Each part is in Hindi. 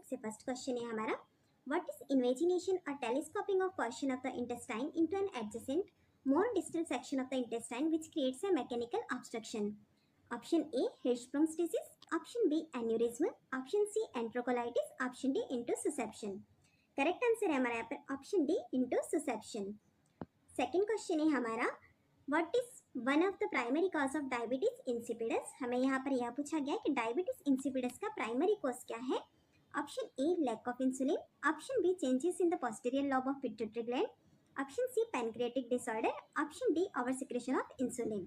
सबसे फर्स्ट क्वेश्चन है हमारा, व्हाट इज इन्वेजिनेशन और telescoping of portion of the intestine into an adjacent more distal section of the intestine which creates a mechanical obstruction. Option A Hirschsprung's disease, option B aneurysm, option C enterocolitis, option D interception. Correct answer है हमारा यहाँ पर option D interception. Second question है हमारा, what is one of the primary cause of diabetes insipidus. हमें यहाँ पर यह पूछा गया कि डायबिटीज इंसिपिडस का प्राइमरी कॉज क्या है। Option A lack of insulin, option B changes in the posterior lobe of pituitary gland, option C pancreatic disorder, option D over secretion of insulin.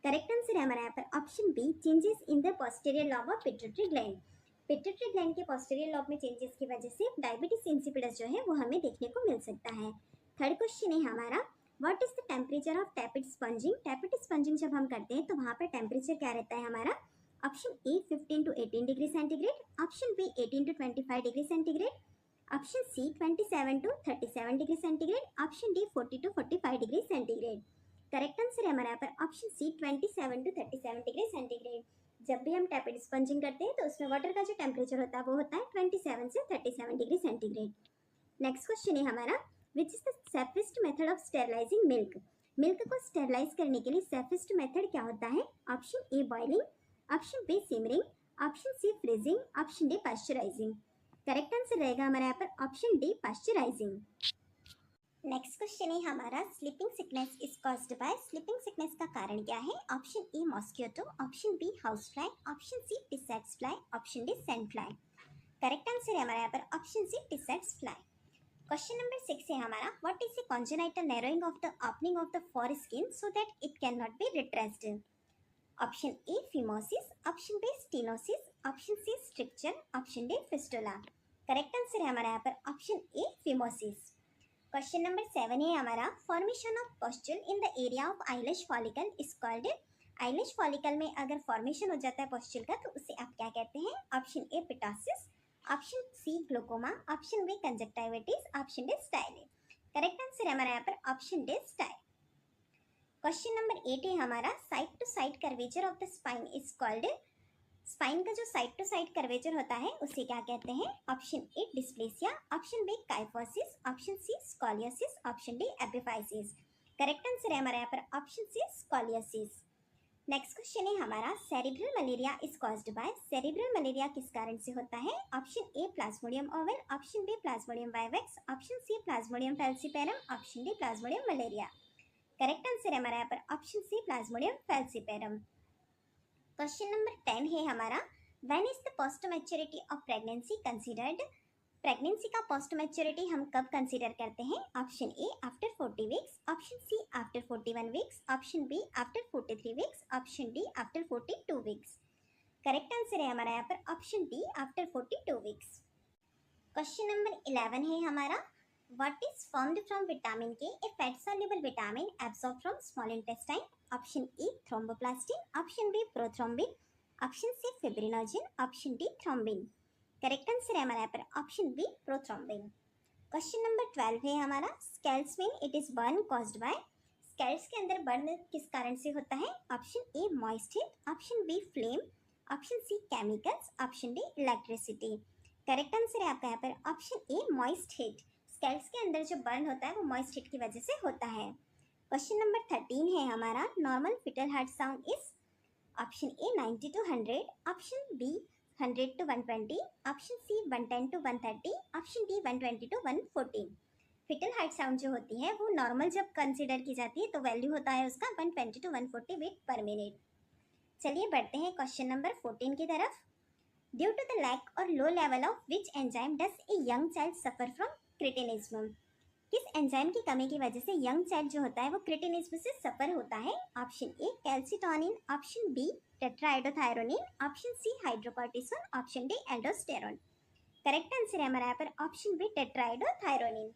Correct answer है हमारा यहाँ पर option B changes in the posterior lobe of pituitary gland. Pituitary gland के पोस्टीरियर लोब में चेंजेस की वजह से डायबिटीज इंसिपिडस जो है वो हमें देखने को मिल सकता है। थर्ड क्वेश्चन है हमारा, what is the temperature of टैपिड spongin. टैपिड spongin जब हम करते हैं तो वहाँ पर टेम्परेचर क्या रहता है हमारा। Option A 15 to 18 degree centigrade, option B 18 to 25 degree centigrade, option C 27 to 37 degree centigrade, option D 40 to 45 degree centigrade. Correct answer है हमारा यहाँ पर option C 27 to 37 degree centigrade. जब भी हम टैपिड स्पंजिंग करते हैं तो उसमें वाटर का जो टेम्परेचर होता है वो होता है 27 से 37 डिग्री सेंटीग्रेड। नेक्स्ट क्वेश्चन है हमारा, which is the safest method of sterilising milk. Milk को स्टेरलाइज करने के लिए सेफेस्ट मेथड क्या होता है। Option A boiling, option B simmering, option C freezing, option D pasteurising. Correct answer रहेगा हमारे यहाँ पर option D pasteurising. Next question है हमारा, sleeping sickness is caused by. Sleeping sickness का कारण क्या है। Option A mosquito, option B house fly, option C tsetse fly, option D sand fly. Correct answer है हमारे यहाँ पर option C tsetse fly. Question number 6 है हमारा, what is the congenital narrowing of the opening of the foreskin so that it can not be retraced. Option A phimosis, option B stenosis, option C stricture, option D fistula. Correct answer है हमारा यहाँ पर option A phimosis. Question number 7 है हमारा, formation of pustule in the area of eyelash follicle is called. Eyelash follicle में अगर फॉर्मेशन हो जाता है पस्टुल का तो उसे आप क्या कहते हैं। Option A ptosis, option C glaucoma, option B conjunctivitis, option D stye. Correct answer है हमारा यहाँ पर option D stye. Question number 8 है हमारा, side to side curvature of the spine is called. Spine का जो साइड टू साइड कर्वेचर होता है उसे क्या कहते हैं। Option A dysplasia, option B kyphosis, option C scoliosis, option D epiphysis. Correct answer है हमारे यहाँ पर option C scoliosis. Next question है हमारा, cerebral malaria is caused by. Cerebral malaria किस कारण से होता है। Option A plasmodium ovale, option B plasmodium vivax, option C plasmodium falciparum, option D plasmodium malaria. Correct answer है हमारे यहाँ पर option C plasmodium falciparum. Question number 10 है हमारा, when is the post maturity of pregnancy considered. Pregnancy का पोस्ट मैच्योरिटी हम कब कंसीडर करते हैं। Option A after 40 weeks, option C after 41 weeks, option B after 43 weeks, option D after 42 weeks. Correct answer है हमारा यहाँ पर option D after 42 weeks. Question number 11 है हमारा, what is formed from vitamin K, a fat soluble vitamin absorbed from small intestine. Option E thromboplastin, option B prothrombin, option C fibrinogen, option D thrombin. Correct answer है हमारा यहाँ पर option B prothrombin. Question number 12 है हमारा, स्कैल्स में it is burn caused by. Scalds के अंदर बर्न किस कारण से होता है। Option A moist heat, option B flame, option C chemicals, option D electricity. Correct answer है आपका यहाँ पर option A moist heat. Scalds के अंदर जो बर्न होता है वो मॉइस्ट हीट की वजह से होता है। क्वेश्चन नंबर 13 है हमारा, normal fetal heart sound is. Option A 90 to 100, option B 100 to 120, option C 110 to 130, option D 120 to 140। Fetal heart sound जो होती है वो नॉर्मल जब कंसिडर की जाती है तो वैल्यू होता है उसका 120 to 140 बीट पर मिनट। चलिए बढ़ते हैं क्वेश्चन नंबर 14 की तरफ। ड्यू टू द लैक और low level of which enzyme does a young child suffer from cretinism. किस एंजाइम की कमी की वजह से यंग चाइल्ड जो होता है वो क्रिटिनिज्म से सफर होता है। Option A calcitonin, option B tetraiodothyronine, option C hydrocortisone, option D aldosterone. Correct answer है हमारा यहाँ पर option B tetraiodothyronine.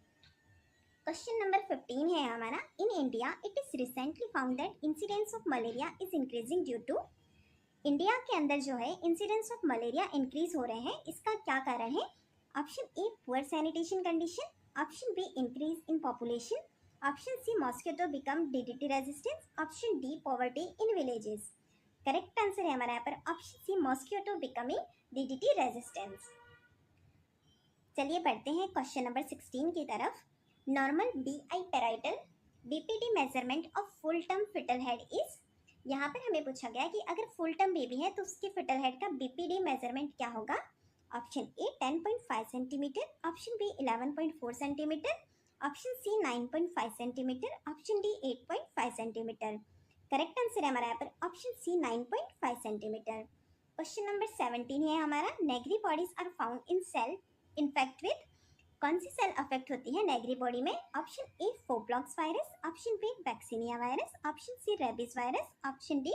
Question number 15 है हमारा, in India it is recently found that incidence of malaria is increasing due to. India के अंदर जो है इंसिडेंस ऑफ मलेरिया इंक्रीज हो रहे हैं, इसका क्या कारण है। Option A poor sanitation condition, option B increase in population, option C mosquito become DDT resistance, option D poverty in villages. Correct answer है हमारा यहाँ पर option C mosquito becoming DDT resistance. चलिए बढ़ते हैं क्वेश्चन नंबर 16 की तरफ। Normal BI parietal BPD measurement of full term fetal head is. यहाँ पर हमें पूछा गया कि अगर फुल टर्म बेबी है तो उसके फिटल हेड का BPD मेजरमेंट क्या होगा। Option A 10.5 centimetre, option B 11.4 centimetre, option C 9.5 centimetre, option D 8.5 centimetre. Correct answer है हमारा यहाँ पर option C 9.5 centimetre. Question number 17 है हमारा। Negri bodies are found in cell infect with. कौन सी सेल अफेक्ट होती है नेगरी बॉडी में। Option A fowlpox virus, option B vaccinia virus, option C rabies virus, option D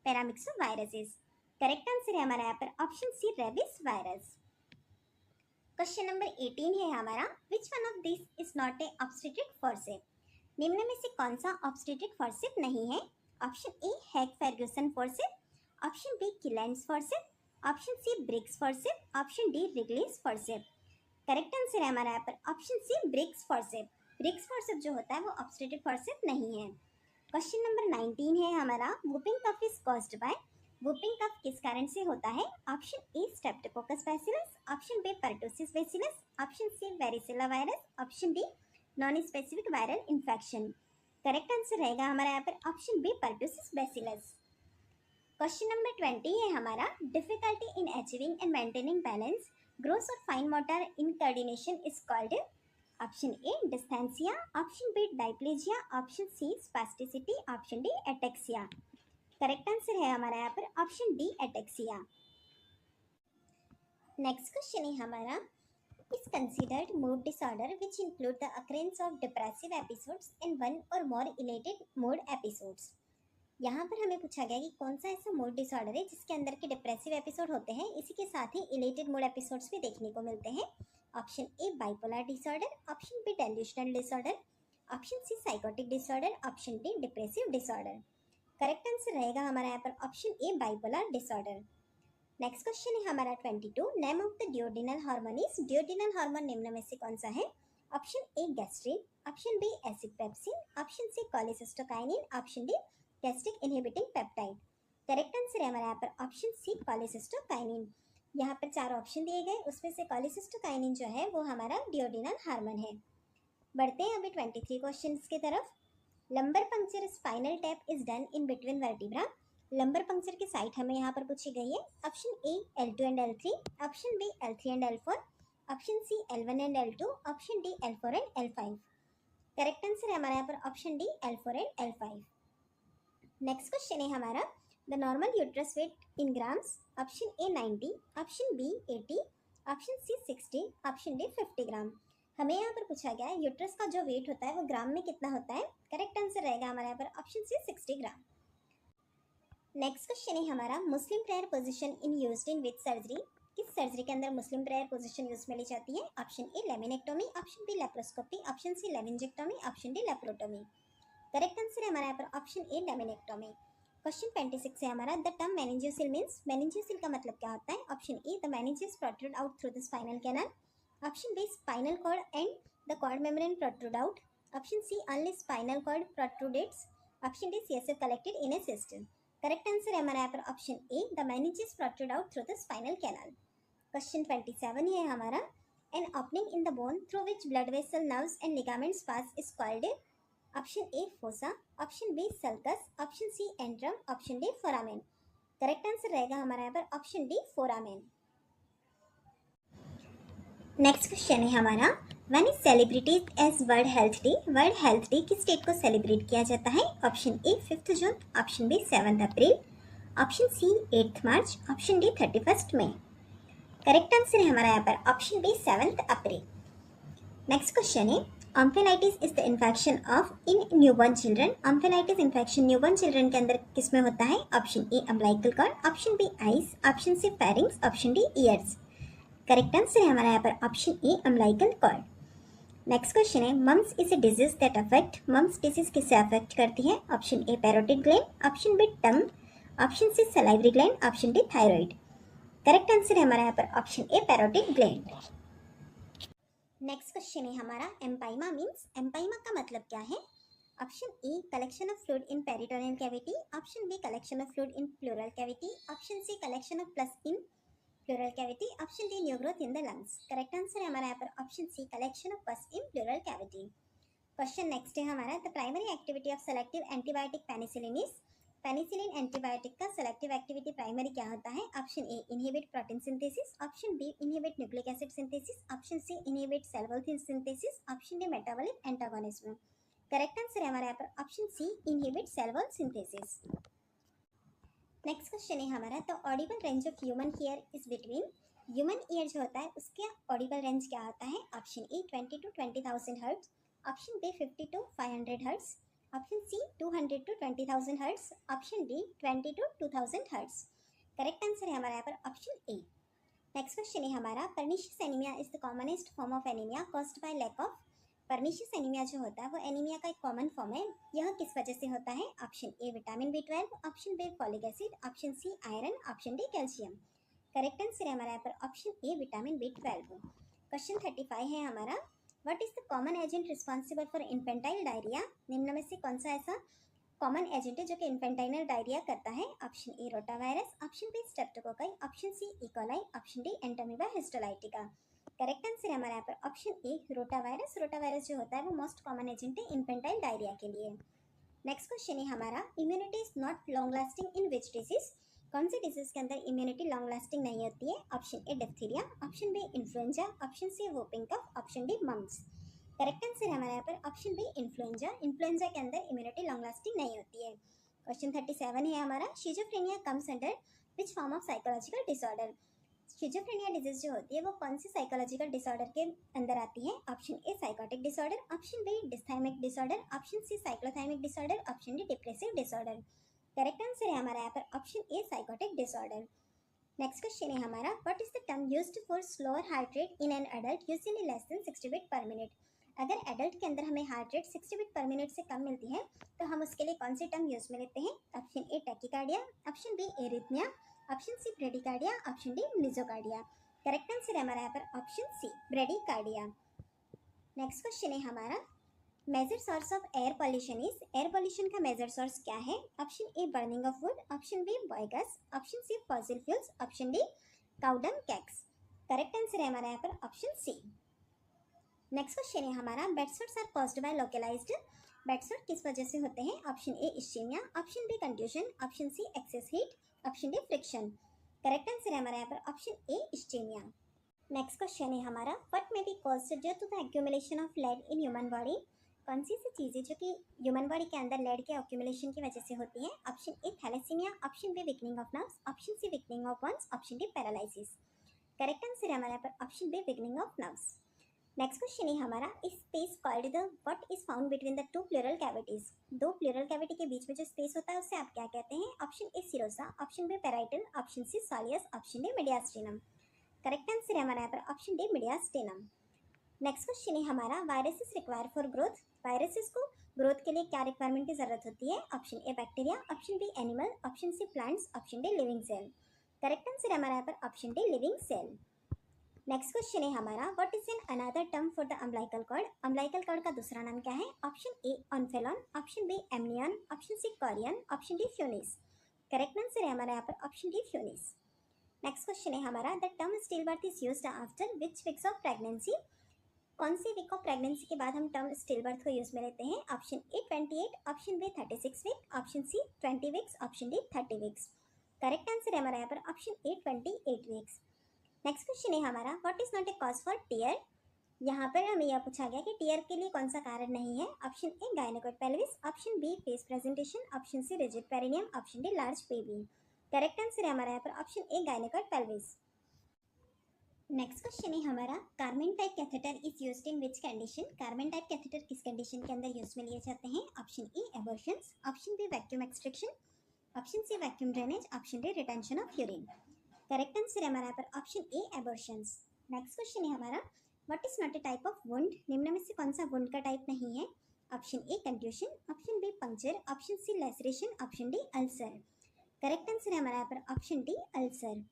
paramyxo viruses. Correct answer है हमारा यहाँ पर option C rabies virus. Question number 18 है हमारा। Which one of this is not a obstetric forcep. निम्न में से कौन सा ऑब्स्टेट्रिक फॉर्सेप नहीं है। Option A Haig Ferguson forcep, option B Kielland's forcep, option C Briggs forcep, option D Wrigley's forcep. Correct answer है हमारा यहाँ पर option C Briggs forcep. Briggs forcep जो होता है वो ऑब्स्टेट्रिक फॉर्सेप नहीं है। क्वेश्चन नंबर 19 है हमारा। Whooping cough is caused by. Whooping cough किस कारण से होता है। Option A streptococcus bacillus, option B pertussis bacillus, option C varicella virus, option D non specific viral infection. Correct answer रहेगा हमारा यहाँ पर option B pertussis bacillus. Question number 20 है हमारा। Difficulty in achieving and maintaining balance, growth और fine motor incoordination is called. Option A dysthesia, option B diplegia, option C spasticity, option D ataxia. Correct answer है हमारा यहाँ पर option D ataxia. Next question है हमारा। Is considered mood disorder which include the occurrence of depressive episodes in one और मोर इलेटेड मूड एपिसोड्स। यहाँ पर हमें पूछा गया कि कौन सा ऐसा मूड डिसऑर्डर है जिसके अंदर के डिप्रेसिव एपिसोड होते हैं, इसी के साथ ही इलेटेड मूड एपिसोड्स भी देखने को मिलते हैं। Option A bipolar disorder, option B delusional disorder, option C psychotic disorder, option D depressive disorder. Correct answer रहेगा हमारा यहाँ पर option A bipolar disorder. Next question है हमारा 22। Name of the duodenal hormone is. Duodenal hormone निम्न में से कौन सा है। Option A gastrin, option B acid pepsin, option C cholecystokinin, option D gastric inhibiting peptide. Correct answer है हमारा यहाँ पर ऑप्शन सी कोलेसिस्टोकाइनिन। यहाँ पर 4 ऑप्शन दिए गए, उसमें से कोलेसिस्टोकाइनिन जो है वो हमारा ड्यूओडेनल हार्मोन है। बढ़ते हैं अभी 23 क्वेश्चंस की तरफ। Lumbar puncture spinal tap is done in between vertebra. Lumbar puncture की साइट हमें यहाँ पर पूछी गई है। Option A L2 and L3, option B L3 and L4, option C L1 and L2, option D L4 and L5। Correct answer है हमारा यहाँ पर option D L4 and L5। Next question है हमारा। The normal uterus weight in grams. Option A 90, option B 80, option C 60, option D 50 ग्राम। हमें यहाँ पर पूछा गया है यूट्रस का जो वेट होता है वो ग्राम में कितना होता है। करेक्ट आंसर रहेगा हमारे यहाँ पर option C 60 gram. Next question है हमारा। Muslim prayer position in used in which surgery. किस सर्जरी के अंदर मुस्लिम प्रेयर पोजीशन यूज में ली जाती है। Option A laminectomy, option B laparoscopy, option C laryngectomy, option D laparotomy. Correct answer है हमारा यहाँ पर ऑप्शन ए लेमिनेक्टोमी। क्वेश्चन 26 है हमारा। The term meningocele means. Meningocele का मतलब क्या होता है। Option A the meninges protrude out through the spinal canal, option B spinal cord and the cord membrane protrude out, option C only spinal cord protrudes, option D CSF collected in a cyst. Correct answer है हमारा यहाँ पर option A the meninges protrude out through the spinal canal. Question 27 है हमारा। An opening in the bone through which blood vessel nerves and ligaments pass is called. Option A fossa, option B sulcus, option C antrum, option D foramen. Correct answer रहेगा हमारा यहाँ पर option D foramen. Next question है हमारा। When is celebrated as world health day. World health day किस डेट को सेलिब्रेट किया जाता है। Option A 5 June, option B 7 April, option C 8 March, option D 31 May. Correct answer है हमारा यहाँ पर option B 7 April. Next question है। Omphalitis is the infection of in newborn children. Omphalitis infection newborn children के अंदर किस में होता है। Option A umbilical cord, option B eyes, option C pharynx, option D ears. Correct answer है हमारा यहाँ पर option A umbilical cord. Next question है। Mumps is a disease that affect. Mumps disease किससे अफेक्ट करती है। Option A parotid gland, option B tongue, option C salivary gland, option D thyroid. Correct answer है हमारा यहाँ पर option A parotid gland. Next question है हमारा। Empyema means. एम्पाइमा का मतलब क्या है। Option A collection of fluid in peritoneal cavity, option B collection of fluid in pleural cavity, option C collection of pus in pleural cavity, option D new growth in the lungs. Correct answer है हमारा यहाँ पर option C collection of pus in pleural cavity. Question next है हमारा, the primary activity of selective antibiotic penicillin is. Penicillin antibiotic का सेलेक्टिव एक्टिविटी प्राइमरी क्या होता है? Option A inhibit protein synthesis, option B inhibit nucleic acid synthesis, option C inhibit cell wall synthesis, option D metabolic antagonism. Correct answer है हमारा यहाँ पर option C inhibit cell wall synthesis. Next question है हमारा, the audible range of human ear is between. Human ear जो होता है उसका ऑडिबल रेंज क्या होता है? Option A 20 to 20,000 hertz, option B 50 to 500 hertz, option C 200 to 20,000 hertz, option D 20 to 2,000 hertz. Correct answer है हमारा यहाँ पर ऑप्शन ए। नेक्स्ट क्वेश्चन है हमारा, pernicious anaemia is the commonest form of anaemia caused by lack of. Pernicious anaemia जो होता है वो एनीमिया का एक कॉमन फॉर्म है, यह किस वजह से होता है? Option A vitamin B12, option B folic acid, option C iron, option D calcium. Correct answer है हमारा यहाँ पर option A vitamin B12। Question 35 है हमारा, what is the common agent responsible for infantile diarrhoea. निम्न में से कौन सा ऐसा कॉमन एजेंट है जो कि इन्फेंटाइनल डायरिया करता है? Option A rotavirus, option B streptococci, option C E coli, option D entamoeba histolytica. Correct answer है हमारा यहाँ पर ऑप्शन ए रोटावायरस। रोटावायरस जो होता है वो मोस्ट कॉमन एजेंट है इन्फेंटाइल डायरिया के लिए। नेक्स्ट क्वेश्चन है हमारा, immunity is not long lasting in which disease. कौन सी डिजीज के अंदर इम्यूनिटी लॉन्ग लास्टिंग नहीं होती है? Option A diphtheria, option B influenza, option C whooping cough, option D mumps. Correct answer है हमारे यहाँ पर ऑप्शन बी इन्फ्लुएंजा। इन्फ्लुएंजा के अंदर इम्यूनिटी लॉन्ग लास्टिंग नहीं होती है। क्वेश्चन 37 है हमारा, schizophrenia comes under which form of psychological disorder. Schizophrenia disease जो होती है वो कौन सी साइकोलॉजिकल डिसऑर्डर के अंदर आती है? Option A psychotic disorder, option B dysthymic disorder, option C cyclothymic disorder, option D depressive disorder. Correct answer है हमारा यहाँ पर option A psychotic disorder. Next question है हमारा, what is the term used for slower heart rate in an adult usually less than 60 beat per minute. अगर एडल्ट के अंदर हमें heart rate 60 beat per minute से कम मिलती है तो हम उसके लिए कौन सी टर्म यूज में लेते हैं? Option A tachycardia, option B arrhythmia, option C bradycardia, option D myocardia. Correct answer है हमारा यहाँ पर option C bradycardia. Next question है हमारा, major source of air pollution is. Air pollution का मेजर सोर्स क्या है? Option A burning of wood, option B biogas, option C fossil fuels, option D cow dung cakes. Correct answer है हमारा यहाँ पर ऑप्शन सी। नेक्स्ट क्वेश्चन है हमारा, bedsores are caused by localized. Bedsore किस वजह से होते हैं? Option A ischemia, option B contusion, option C excess heat, option D friction. Correct answer है हमारा यहाँ पर option A ischemia. Next question है हमारा, what may be caused due to the accumulation of lead in human body. कौन सी ऐसी चीज़ें जो कि ह्यूमन बॉडी के अंदर लेड के एक्यूमुलेशन की वजह से होती है? Option A thalassaemia, option B weakening of nerves, option C weakening of bones, option D paralysis. Correct answer है हमारा यहाँ पर option B weakening of nerves. Next question है हमारा, इस space called the what is found between the two pleural cavities. दो प्लूरल कैविटी के बीच में जो स्पेस होता है उसे आप क्या कहते हैं? Option A serosa, option B parietal, option C soleus, option D mediastinum. Correct answer है हमारा यहाँ पर option D mediastinum. Next question है हमारा, viruses require for growth. Viruses को ग्रोथ के लिए क्या रिक्वायरमेंट की जरूरत होती है? Option A bacteria, option B animal, option C plants, option D living cell. Correct answer है हमारा यहाँ पर option D living cell. Next question है हमारा, what is an another term for the umbilical cord. Umbilical cord का दूसरा नाम क्या है? Option A omphalon, option B amnion, option C chorion, option D funis. Correct answer है हमारा यहाँ पर option D funis. Next question है हमारा, the term still birth is used after which weeks of pregnancy. कौन सी वीक ऑफ प्रेगनेंसी के बाद हम टर्म स्टिल बर्थ को यूज में लेते हैं? Option A 28, option B 36 week, option C 20 weeks, option D 30 weeks. Correct answer है हमारा यहाँ पर option A 28 weeks. Next question है हमारा, what is not a cause for tear. यहाँ पर हमें यह पूछा गया कि टीयर के लिए कौन सा कारण नहीं है? Option A gynecoid pelvis, option B face presentation, option C rigid perineum, option D large baby. Correct answer है हमारा यहाँ पर option A gynecoid pelvis. Next question है हमारा, Karman type catheter is used in which condition. Karman type catheter किस कंडीशन के अंदर यूज में लिए जाते हैं? Option A abortions, option B vacuum extraction, option C vacuum drainage, option D retention of urine. Correct answer है हमारा यहाँ पर option A abortions. Next question है हमारा, what is not A type of wound. निम्न में से कौन सा वुंड का टाइप नहीं है? Option A contusion, option B puncture, option C laceration, option D ulcer. Correct answer है हमारा यहाँ पर option D ulcer.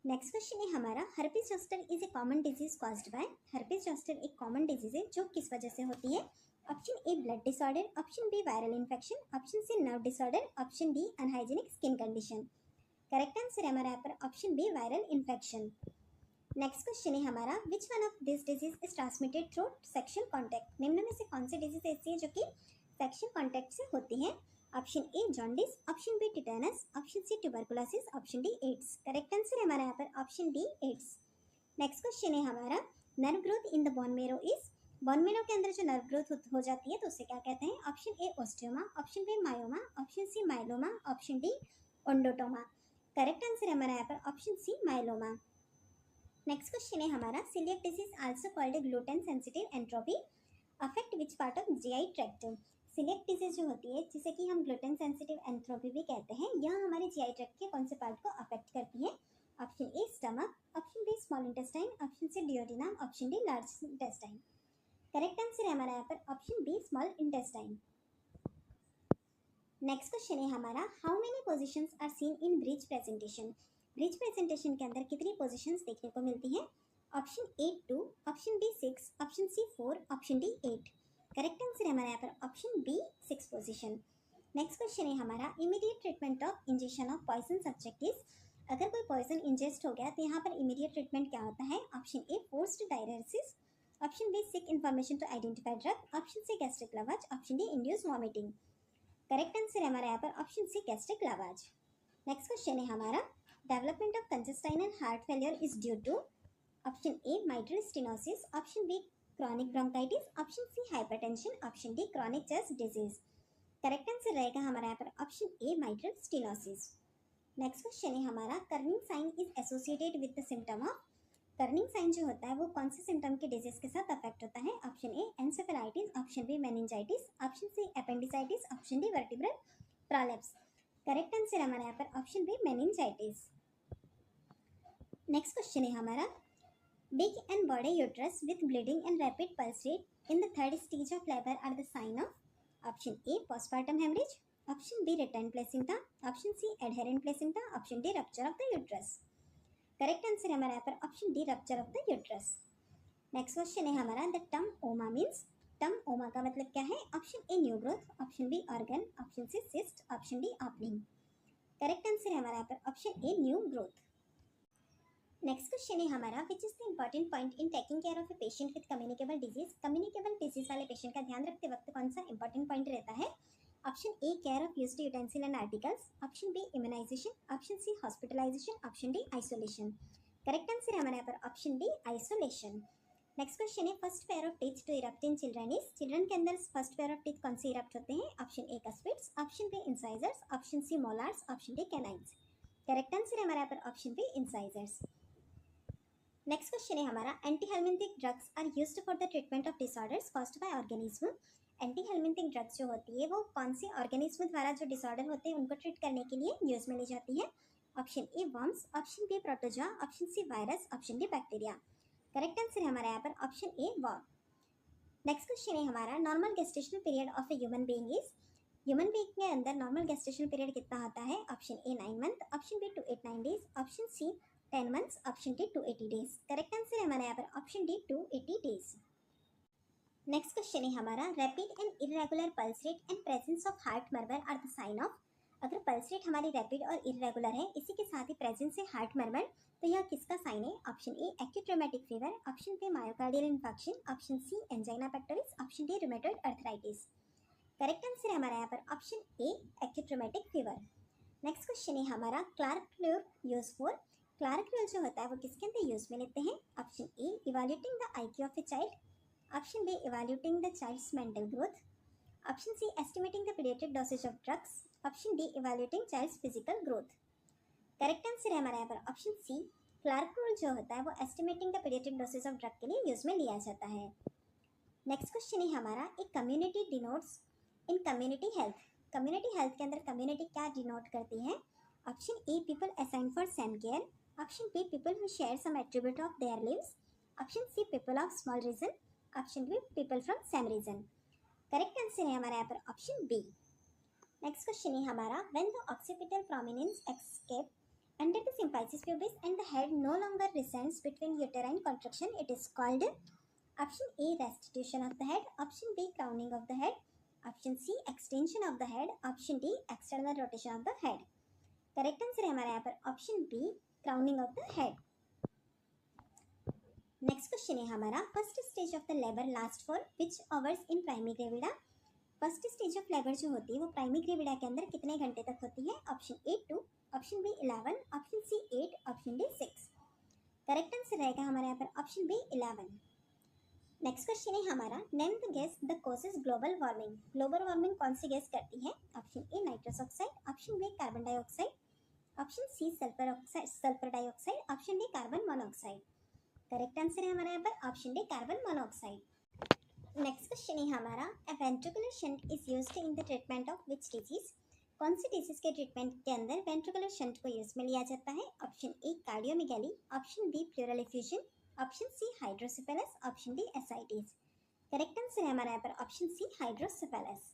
Next question है हमारा, herpes zoster is a common disease caused by. Herpes zoster एक कॉमन डिजीज है जो किस वजह से होती है? Option A blood disorder, option B viral infection, option C nerve disorder, option D unhygienic skin condition. Correct answer है हमारा यहाँ पर option B viral infection. Next question है हमारा which one of this disease is transmitted through sexual contact. निम्न में से कौन सी डिजीज ऐसी है जो कि सेक्शुअल कांटेक्ट से होती है। Option A jaundice, option B tetanus, option C tuberculosis, option D AIDS. Correct answer है हमारा यहाँ पर option D AIDS. Next question है हमारा nerve growth in the bone marrow is. Bone marrow के अंदर जो नर्व ग्रोथ हो जाती है तो उसे क्या कहते हैं। Option A osteoma, option B myoma, option C myeloma, option D odontoma. Correct answer है हमारा यहाँ पर option C myeloma. Next question है हमारा celiac disease also called gluten sensitive enteropathy affect which part of GI tract. Celiac disease जो होती है जिसे कि हम ग्लूटेन सेंसिटिव एंट्रोपी भी कहते हैं, यह हमारे जीआई ट्रैक्ट के कौन से पार्ट को अफेक्ट करती है। Option A stomach, option B small intestine, option C duodenum, option D large intestine. Correct answer है हमारा यहाँ पर option B small intestine. Next question है हमारा how many positions are seen in breech presentation. Breech presentation के अंदर कितनी पोजीशंस देखने को मिलती है। Option A 2, option B 6, option C 4, option D 8। Correct answer है हमारा यहाँ पर option B 6 position. Next question है हमारा immediate treatment of injection of poison subject is. अगर कोई पॉइजन इंजेस्ट हो गया तो यहाँ पर इमीडिएट ट्रीटमेंट क्या होता है। Option A forced diuresis, option B seek information to identify drug, option C gastric lavage, option D induce vomiting. Correct answer है हमारा यहाँ पर option C gastric lavage. Next question है हमारा development of congestive heart failure is due to. Option A mitral stenosis, option B chronic bronchitis, option C hypertension, option D chronic chest disease. Correct answer रहेगा हमारा यहाँ पर option A mitral stenosis. Next question है हमारा Kernig sign is associated with the symptom of. Kernig sign जो होता है वो कौन से सिम्टम के डिजीज के साथ अफेक्ट होता है। Option A encephalitis, option B meningitis, option C appendicitis, option D vertebral prolapse. Correct answer हमारा यहाँ पर option B meningitis. Next question है हमारा big and body uterus with bleeding and rapid pulse rate in the third stage of labour are the sign of. Option A postpartum haemorrhage, option B return placenta, option C adherent placenta, option D rupture of the uterus. Correct answer है हमारा यहाँ पर option D rupture of the uterus. Next question है हमारा the term oma means. Term oma का मतलब क्या है। Option A new growth, option B organ, option C cyst, option D opening. Correct answer है हमारा यहाँ पर option A new growth. Next question है हमारा which is the important point in taking care of a patient with communicable disease. Communicable disease वाले पेशेंट का ध्यान रखते वक्त कौन सा इंपॉर्टेंट पॉइंट रहता है। Option A care of used utensil and articles, option B immunization, option C hospitalization, option D isolation. Correct answer है हमारे यहाँ पर option D isolation. Next question है first pair of teeth to erupt in children is. Children के अंदर फर्स्ट पेयर ऑफ टीथ कौन से इरप्ट होते हैं। Option A cuspids, option B incisors, option C molars, option D canines. Correct answer है हमारे यहाँ पर option B incisors. Next question है हमारा anti helminthic drugs are used for the treatment of disorders caused by organism. Anti helminthic drugs जो होती है वो कौन से ऑर्गेनिज्म द्वारा जो डिसऑर्डर होते हैं उनको ट्रीट करने के लिए यूज में ली जाती है। Option A worms, option B protozoa, option C virus, option D bacteria. Correct answer है हमारा यहाँ पर option A worm. Next question है हमारा normal gestational period of a human being is. Human being के अंदर नॉर्मल गेस्टेशनल पीरियड कितना होता है। Option A 9 month, option B 289 days, option C 10 months, option D 280 days. Correct answer है हमारा यहाँ पर option D 280 days. Next question है हमारा rapid and irregular pulse rate and presence of heart murmur are the sign of. अगर पल्स रेट हमारी रैपिड और इरेगुलर है इसी के साथ ही प्रेजेंस है हार्ट मर्मर तो यह किसका साइन है। Option A acute rheumatic fever, option B myocardial infection, option C angina pectoris, option D rheumatoid arthritis. Correct answer है हमारा यहाँ पर option A acute rheumatic fever. Next question है हमारा Clark use for. Clark rule जो होता है वो किसके अंदर यूज में लेते हैं। Option A evaluating the IQ of a child, option B evaluating the child's mental growth, option C estimating the paediatric dosage of drugs, option D evaluating child's physical growth. Correct answer है हमारा यहाँ पर ऑप्शन सी क्लार्क रूल जो होता है वो estimating the paediatric dosage of drug के लिए यूज में लिया जाता है। नेक्स्ट क्वेश्चन है हमारा एक community denotes in community health. Community health के अंदर कम्युनिटी क्या डिनोट करती है। Option A people assigned for same care, option B people who share some attribute of their lives, option C people of small region, option B people from same region. Correct answer है हमारा यहाँ पर ऑप्शन बी। नेक्स्ट क्वेश्चन है हमारा when the occipital prominence escape under the symphysis pubis and the head no longer recedes between uterine contraction it is called. Option A restitution of the head, option B crowning of the head, option C extension of the head, option D external rotation of the head. Correct answer है हमारा यहाँ पर option B, crowning of the head. Next question है हमारा, first stage of the labour last for which hours in primary gravida. First stage of labour जो होती है वो प्राइमरी ग्रेविडा के अंदर कितने घंटे तक होती है? Option A 2, option B 11, option C 8, option D 6। Correct answer रहेगा हमारे यहाँ पर ऑप्शन बी 11। नेक्स्ट क्वेश्चन है हमारा, name the gas the causes global warming. Global warming कौन सी गैस करती है? Option A nitrous oxide, option B carbon dioxide, option C sulphur oxide, sulphur dioxide, option D carbon monoxide. Correct answer है हमारे यहाँ पर option D carbon monoxide. Next question है हमारा, a ventricular shunt is used in the treatment of which disease. कौन सी डिजीज के ट्रीटमेंट के अंदर वेंट्रिकुलर शंट को यूज में लिया जाता है? Option A cardiomegaly, option B pleural effusion, option C hydrocephalus, option D ascites. Correct answer है हमारा यहाँ पर option C hydrocephalus.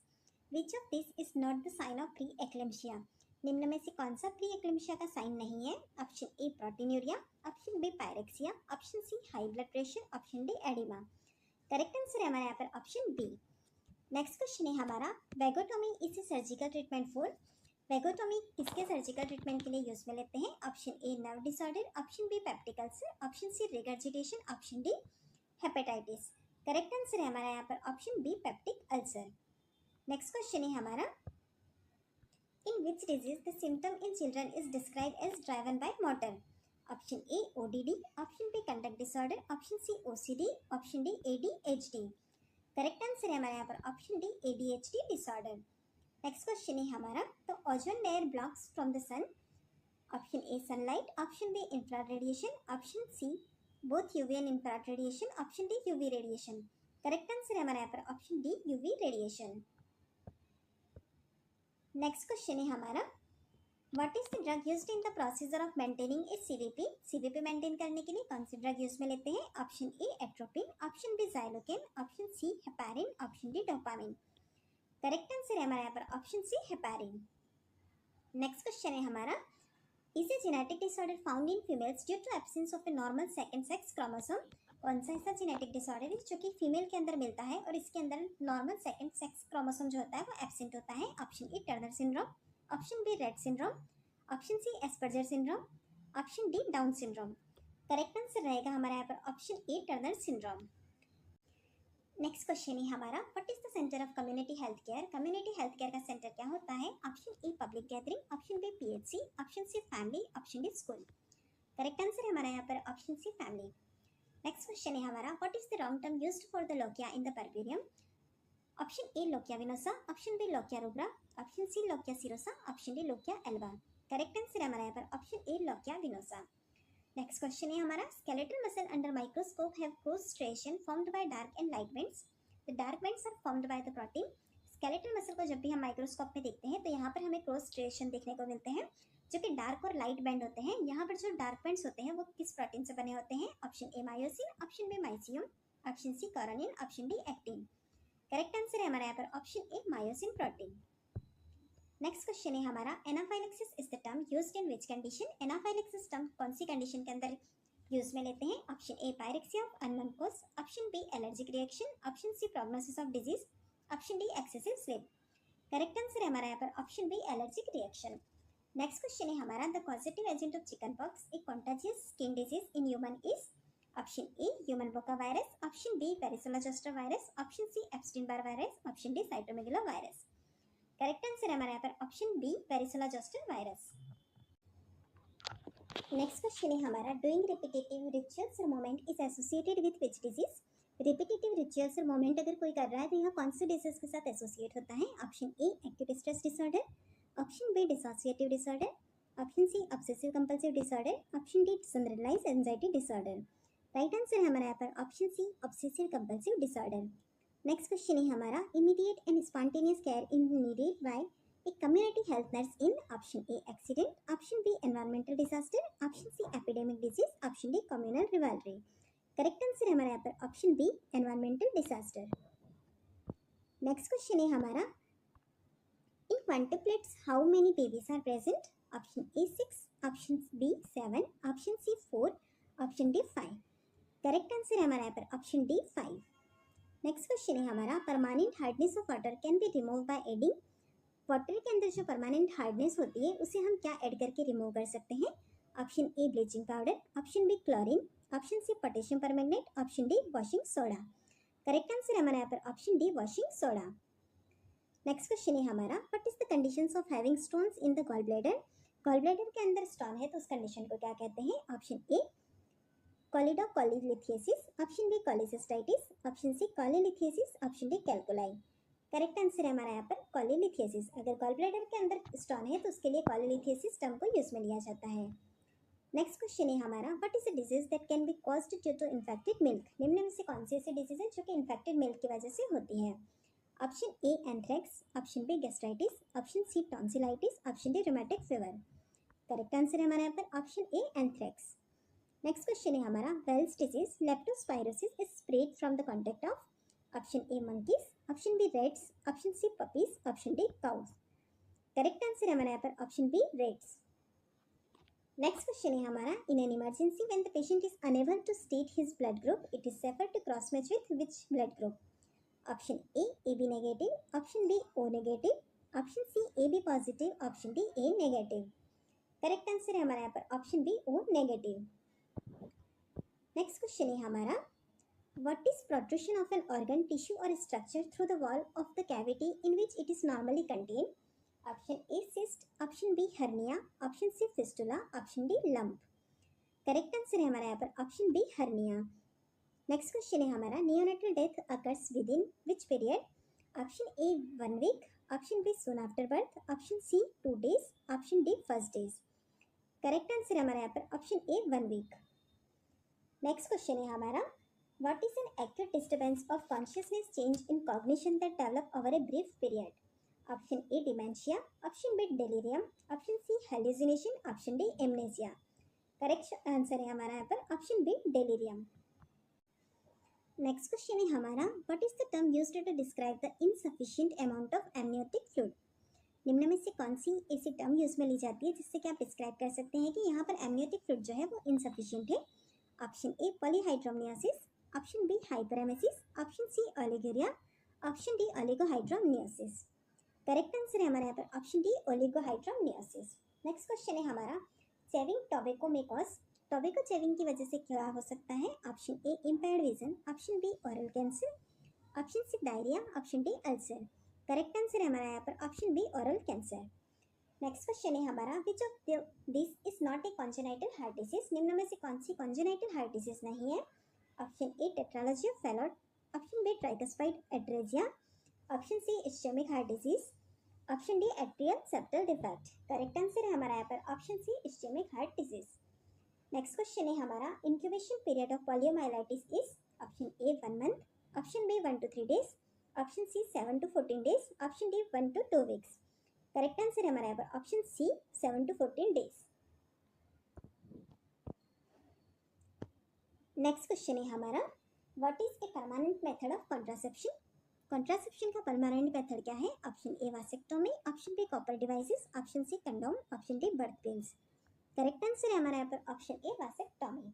Which of this is not the sign of pre eclampsia. निम्न में से कौन सा प्री एक्लेम्शिया का साइन नहीं है? Option A proteinuria, option B pyrexia, option C high blood pressure, option D oedema. Correct answer है हमारा यहाँ पर ऑप्शन बी। नेक्स्ट क्वेश्चन है हमारा, vagotomy is a surgical treatment for. Vagotomy किसके सर्जिकल ट्रीटमेंट के लिए यूज में लेते हैं? Option A nerve disorder, option B peptic ulcer, option C regurgitation, option D hepatitis. Correct answer है हमारा यहाँ पर option B peptic ulcer. Next question है हमारा, in which disease the symptom in children is describe as driven by motor. Option A ODD, option B conduct disorder, option C OCD, option D ADHD. Correct answer है हमारे यहाँ पर option D ADHD disorder. Next question है हमारा, तो ozone layer blocks from the sun. Option A sunlight, option B infrared radiation, option C both UV and infrared radiation, option D UV radiation. Correct answer है हमारे यहाँ पर option D UV radiation. Next question है हमारा, what is the drug used in the procedure of maintaining a CVP. CVP maintain करने के लिए कौन सी ड्रग यूज में लेते हैं? Option A atropine, option B xylocaine, option C heparin, option D dopamine. Correct answer है हमारे यहाँ पर option C heparin. Next question है हमारा, is a genetic disorder found in females due to absence of a normal second sex chromosome. कौन सा ऐसा जेनेटिक डिसऑर्डर है जो कि फीमेल के अंदर मिलता है और इसके अंदर नॉर्मल सेकंड सेक्स क्रोमोसोम जो होता है वो एब्सेंट होता है? Option A Turner syndrome, option B Rett syndrome, option C Asperger syndrome, option D Down syndrome. Correct answer रहेगा हमारा यहाँ पर option A Turner syndrome. Next question है हमारा, what is the centre of community health care. Community health care का सेंटर क्या होता है? Option A public gathering, option B PHC, option C family, option D school. Correct answer है हमारा यहाँ पर option C family. Next question है हमारा, what is the wrong term used for the lochia in the puerperium. Option A lochia vinosa, option B lochia rubra, option C lochia serosa, option D lochia alba. Correct answer है हमारा यहाँ पर option A lochia vinosa. Next question है हमारा, skeletal muscle under microscope have cross striation formed by dark and light bands. The dark bands are formed by the protein. Skeletal muscle को जब भी हम माइक्रोस्कोप में देखते हैं तो यहाँ पर हमें क्रॉस स्ट्रिएशन देखने को मिलते हैं जो कि डार्क और लाइट बैंड होते हैं। यहाँ पर जो डार्क बैंड्स होते हैं वो किस प्रोटीन से बने होते हैं? Option A myosin, option B mycium, option C coronin, option D actin. Correct answer है हमारा यहाँ पर option A myosin protein. Next question है हमारा, anaphylaxis is the term used in which condition. Anaphylaxis term कौन सी कंडीशन के अंदर यूज में लेते हैं? Option A pyrexia of unknown cause, option B allergic reaction, option C prognosis of disease, option D excessive sleep. Correct answer है हमारा यहाँ पर option B allergic reaction. Next question है हमारा, the causative agent of chickenpox a contagious skin disease in human is. Option A human bocavirus, option B varicella zoster virus, option C Epstein Barr virus, option D cytomegalovirus. Correct answer है हमारा यहाँ पर option B varicella zoster virus. Next question है हमारा, डूइंग रिपीटेटिव रिचुअल्स और movement is associated with which disease. Repetitive rituals और मूवमेंट अगर कोई कर रहा है तो यहाँ कौन से डिजीज के साथ एसोसिएट होता है? Option A acute stress disorder, option B dissociative disorder, option C obsessive compulsive disorder, option D generalised anxiety disorder. Right answer है हमारा यहाँ पर option C obsessive compulsive disorder. Next question है हमारा, immediate and spontaneous care in needed by a community health nurse in. Option A accident, option B environmental disaster, option C epidemic disease, option D communal rivalry. Correct answer है हमारा यहाँ पर option B environmental disaster. Next question है हमारा, in quintuplets how many babies are present? Option A 6, option B 7, option C 4, option D 5। Correct answer है हमारा यहाँ पर ऑप्शन डी 5। नेक्स्ट क्वेश्चन है हमारा, permanent hardness of water can be remove by adding. Water के अंदर जो परमानेंट हार्डनेस होती है उसे हम क्या ऐड करके रिमूव कर सकते हैं? Option A bleaching powder, option B chlorine, option C potassium permanganate, option D washing soda. Correct answer है हमारा यहाँ पर option D washing soda. Next question है हमारा, what is the conditions of having stones in the gall bladder? Gall bladder के अंदर स्टोन है तो उस कंडीशन को क्या कहते हैं? Option A choledocholithiasis, option B cholecystitis, option C cholelithiasis, option D calculi. Correct answer है हमारा यहाँ पर कोलिलिथियासिस। अगर गॉल ब्लैडर के अंदर स्टोन है तो उसके लिए कोलिलिथियासिस टर्म को यूज में लिया जाता है। नेक्स्ट क्वेश्चन है हमारा, what is the disease that can be caused due to infected milk? निम्न में से कौन सी ऐसी डिजीज है जो कि इन्फेक्टेड मिल्क की वजह से होती है? Option A anthrax, option B gastritis, option C tonsillitis, option D rheumatic fever. Correct answer है हमारा यहाँ पर option A anthrax. Next question है हमारा, Weil's disease leptospirosis is spread from the contact of? Option A monkeys, option B rats, option C puppies, option D cows. Correct answer है हमारा यहाँ पर option B rats. Next question है हमारा, in an emergency when the patient is unable to state his blood group it is safer to cross match with which blood group? Option A B negative, option B O negative, option C A B positive, option D A negative. Correct answer है हमारा यहाँ पर option B O negative. Next question है हमारा, what is protrusion of an organ tissue और structure through the wall of the cavity in which it is normally contain? Option A cyst, option B hernia, option C fistula, option D lump. Correct answer है हमारा यहाँ पर option B hernia. Next question है हमारा, neonatal death occurs within which period? Option A 1 week, option B soon after birth, option C 2 days, option D first days. Correct answer है हमारा यहाँ पर option A 1 week. Next question है हमारा, what is an acute disturbance of consciousness change in cognition that develop over a brief period? Option A dementia, option B delirium, option C hallucination, option D amnesia. Correct answer है हमारा यहाँ पर option B delirium. Next question है हमारा, what is the term used to describe the insufficient amount of amniotic fluid? निम्न में से कौन सी ऐसी टर्म यूज में ली जाती है जिससे कि आप डिस्क्राइब कर सकते हैं कि यहाँ पर एमनियोटिक फ्लूइड जो है वो इनसफिशिएंट है? Option A polyhydramnios, option B hyperemesis, option C oliguria, option D oligohydramnios. Correct answer है हमारे यहाँ पर option D oligohydramnios. Next question है हमारा, chewing tobacco may cause? Tobacco chewing की वजह से क्या हो सकता है? Option A impaired vision, option B oral cancer, option C diarrhoea, option D ulcer. Correct answer है हमारा यहाँ पर option B oral cancer. Next question है हमारा, विच of this is not A congenital heart disease? निम्न में से कौन सी कॉन्जेनाइटल हार्ट डिसीज नहीं है? Option A tetralogy of Fallot, option B tricuspid atresia, option C ischaemic heart disease, option D atrial septal defect. Correct answer है हमारा यहाँ पर option C ischaemic heart disease. Next question है हमारा, incubation period of poliomyelitis is? Option A 1 month, option B 1 to 3 days, option C 7 to 14 days, option D 1 to 2 weeks। Correct answer है हमारा यहाँ पर option C 7 to 14 days। Next question है हमारा, what is a permanent method of contraception? Contraception का परमानेंट मेथड क्या है? Option A vasectomy, option B copper devices, option C condom, option D birth pills. Correct answer है हमारा यहाँ पर option A vasectomy.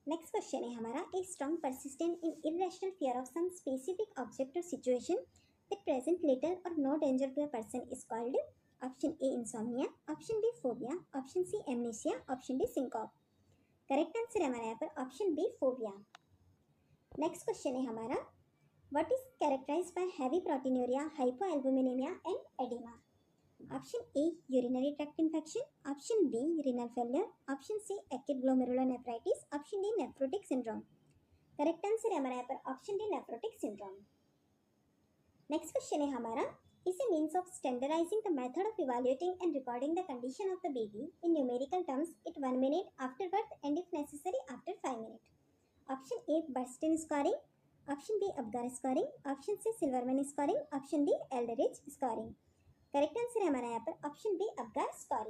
Next question है हमारा, a strong persistent in irrational fear of some specific object और situation that present little or no danger to a person is called? Option A insomnia, option B phobia, option C amnesia, option D syncope. Correct answer है हमारा यहाँ पर option B phobia. Next question है हमारा, what is characterised by heavy proteinuria, hypoalbuminaemia and oedema? Option A urinary tract infection, option B renal failure, option C acute glomerulonephritis, option D nephrotic syndrome. Correct answer है हमारा यहाँ पर option D nephrotic syndrome. Next question है हमारा, is a means of standardizing the method of evaluating and recording the condition of the baby in numerical terms at 1 minute after birth and if necessary after 5 minutes. Option A Bernstein scoring, option B Apgar scoring, option C Silverman scoring, option D Eldredge scoring. Correct answer है हमारा यहाँ पर ऑप्शन बी Apgar scoring।